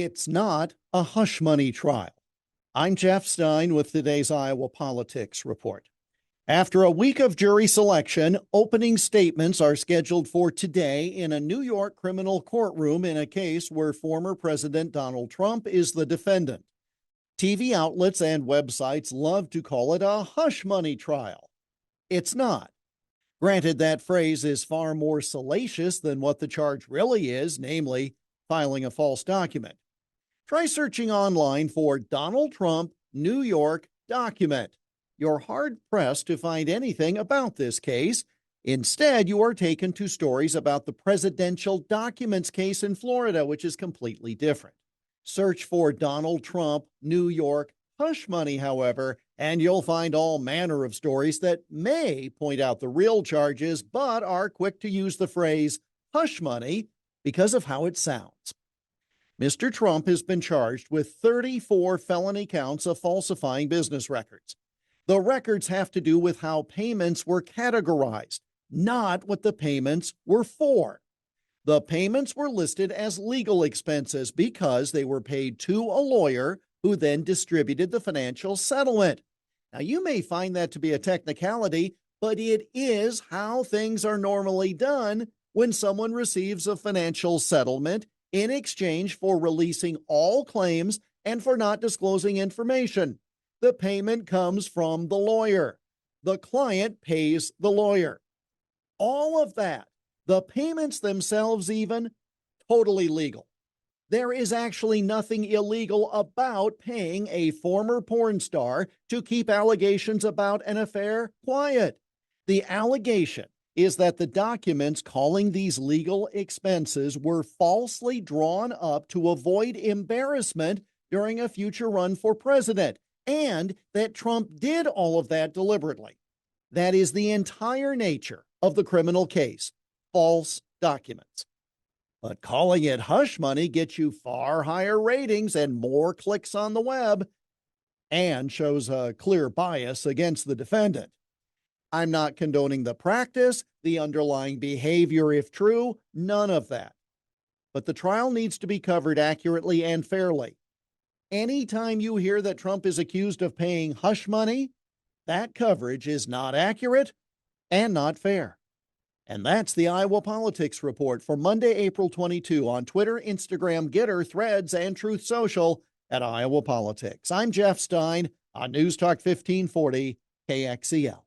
It's not a hush money trial. I'm Jeff Stein with today's Iowa Politics Report. After a week of jury selection, opening statements are scheduled for today in a New York criminal courtroom in a case where former President Donald Trump is the defendant. TV outlets and websites love to call it a hush money trial. It's not. Granted, that phrase is far more salacious than what the charge really is, namely filing a false document. Try searching online for Donald Trump New York document. You're hard-pressed to find anything about this case. Instead, you are taken to stories about the presidential documents case in Florida, which is completely different. Search for Donald Trump New York hush money, however, and you'll find all manner of stories that may point out the real charges, but are quick to use the phrase hush money because of how it sounds. Mr. Trump has been charged with 34 felony counts of falsifying business records. The records have to do with how payments were categorized, not what the payments were for. The payments were listed as legal expenses because they were paid to a lawyer who then distributed the financial settlement. Now, you may find that to be a technicality, but it is how things are normally done when someone receives a financial settlement in exchange for releasing all claims and for not disclosing information. The payment comes from the lawyer. The client pays the lawyer. All of that, the payments themselves even, totally legal. There is actually nothing illegal about paying a former porn star to keep allegations about an affair quiet. The allegation is that the documents calling these legal expenses were falsely drawn up to avoid embarrassment during a future run for president, and that Trump did all of that deliberately. That is the entire nature of the criminal case, false documents. But calling it hush money gets you far higher ratings and more clicks on the web, and shows a clear bias against the defendant. I'm not condoning the practice, the underlying behavior if true, none of that. But the trial needs to be covered accurately and fairly. Anytime you hear that Trump is accused of paying hush money, that coverage is not accurate and not fair. And that's the Iowa Politics Report for Monday, April 22 on Twitter, Instagram, Getter, Threads, and Truth Social at Iowa Politics. I'm Jeff Stein on News Talk 1540 KXEL.